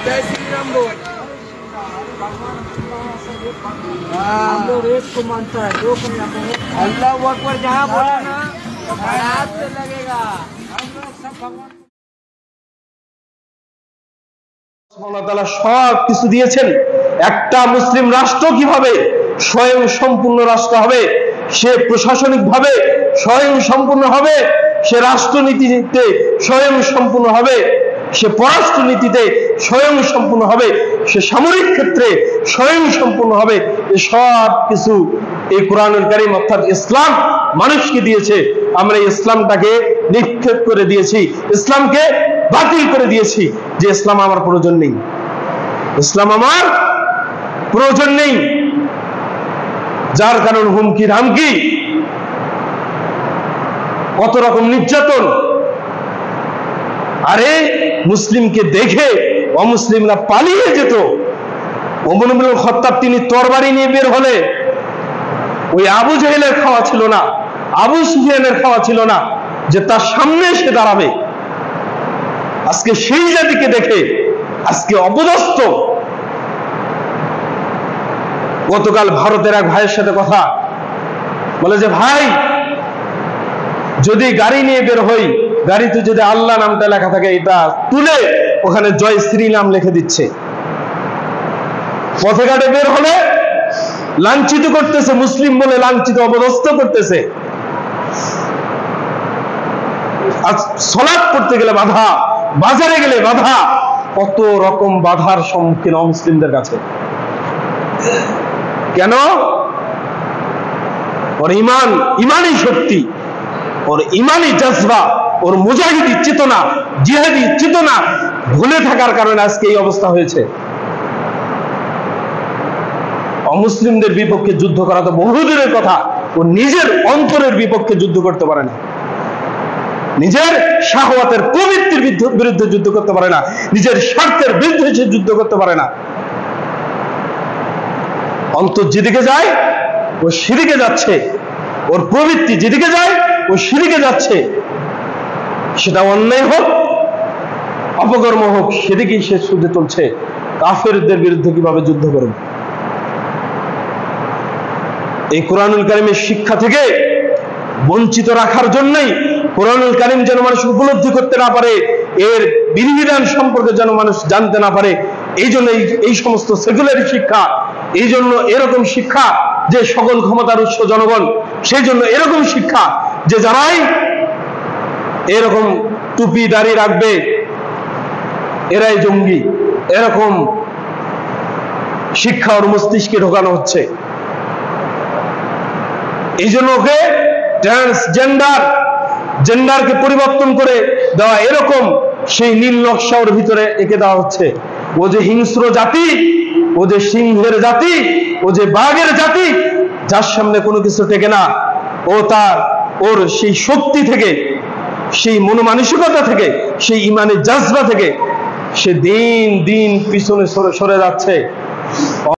जय श्री राम बोल। हम लोग एक को मानता है, दो को नहीं। अल्लाह अकबर जहाँ बोला ना हाथ से लगेगा। हम लोग सब भगवान সব কিছু দিয়েছেন। একটা মুসলিম রাষ্ট্র কিভাবে স্বয়ং সম্পূর্ণ রাষ্ট্র হবে, সে প্রশাসনিক ভাবে স্বয়ং সম্পূর্ণ হবে, সে রাষ্ট্রনীতিতে স্বয়ং সম্পূর্ণ হবে, সে পররাষ্ট্রনীতিতে স্বয়ং সম্পূর্ণ হবে, সে সামরিক ক্ষেত্রে স্বয়ং সম্পূর্ণ হবে, এই সব কিছু এই কোরআনুল কারীম অর্থাৎ ইসলাম মানুষকে দিয়েছে। আমরা ইসলামটাকে নিক্ষেপ করে দিয়েছি, ইসলামকে বাতিল করে দিয়েছি, যে ইসলাম আমার প্রয়োজন নেই, ইসলাম আমার প্রয়োজন নেই। যার কারণ হুমকি ধামকি, কত রকম নির্যাতন। আরে মুসলিমকে দেখে অমুসলিমরা পালিয়ে যেত। ওমর ইবনে খাত্তাব তিনি তরবারি নিয়ে বের হলে ওই আবু জাহেলের খাওয়া ছিল না, আবু সুফিয়ানের খাওয়া ছিল না যে তার সামনে এসে দাঁড়াবে। আজকে সেই জাতিকে দেখে আজকে অপদস্থ। গতকাল ভারতের এক ভাইয়ের সাথে কথা বলে যে, ভাই যদি গাড়ি নিয়ে বের হই, গাড়িতে যদি আল্লাহ নামটা লেখা থাকে, এটা তুলে ওখানে জয় শ্রী নাম লিখে দিচ্ছে। পথে ঘাটে বের হলে লাঞ্ছিত করতেছে, মুসলিম বলে লাঞ্ছিত অপদস্থ করতেছে। আজ সালাত পড়তে গেলে বাধা, বাজারে গেলে বাধা, কত রকম বাধার সম্মুখীন অমুসলিমদের কাছে। কেন? ওর ইমান, ইমানি শক্তি, ওর ইমানি জজবা, ওর মুজাহিদি চেতনা, জিহাদি চেতনা ভুলে থাকার কারণে আজকে এই অবস্থা হয়েছে। অমুসলিমদের বিপক্ষে যুদ্ধ করা তো বহুদূরের কথা, ও নিজের অন্তরের বিপক্ষে যুদ্ধ করতে পারে না, নিজের শাহওয়াতের প্রবৃত্তির বিরুদ্ধে যুদ্ধ করতে পারে না, নিজের স্বার্থের বিরুদ্ধে সে যুদ্ধ করতে পারে না। অন্তর যেদিকে যায় ও সেদিকে যাচ্ছে, ওর প্রবৃত্তি যেদিকে যায় ও সেদিকে যাচ্ছে। সেটা অন্যায় হোক, অপকর্ম হোক, সেদিকেই সে ছুটে চলছে। কাফেরদের বিরুদ্ধে কিভাবে যুদ্ধ করবে? এই কোরআনুল কারীমের শিক্ষা থেকে বঞ্চিত রাখার জন্যই কোরআনুল কারীম যেন মানুষ উপলব্ধি করতে না পারে, এর বিধিবিধান সম্পর্কে যেন মানুষ জানতে না পারে, এই জন্য এই সমস্ত সেকুলার শিক্ষা, এই জন্য এরকম শিক্ষা যে সকল ক্ষমতার উৎস জনগণ, সেই জন্য এরকম শিক্ষা যে যারাই এরকম টুপি দাড়ি রাখবে এরাই জঙ্গি, এরকম শিক্ষা ওর মস্তিষ্কে ঢোকানো হচ্ছে। এই জন্য ওকে ট্রান্সজেন্ডার, জেন্ডারকে পরিবর্তন করে দেওয়া, এরকম সেই নীল নকশা ওর ভিতরে এঁকে দেওয়া হচ্ছে। ও যে হিংস্র জাতি, ও যে সিংহের জাতি, ও যে বাঘের জাতি, যার সামনে কোনো কিছু টেকে না, ও ওর সেই শক্তি থেকে, সেই মনোমানসিকতা থেকে, সেই ইমানের জজবা থেকে সে দিন দিন পিছনে সরে যাচ্ছে।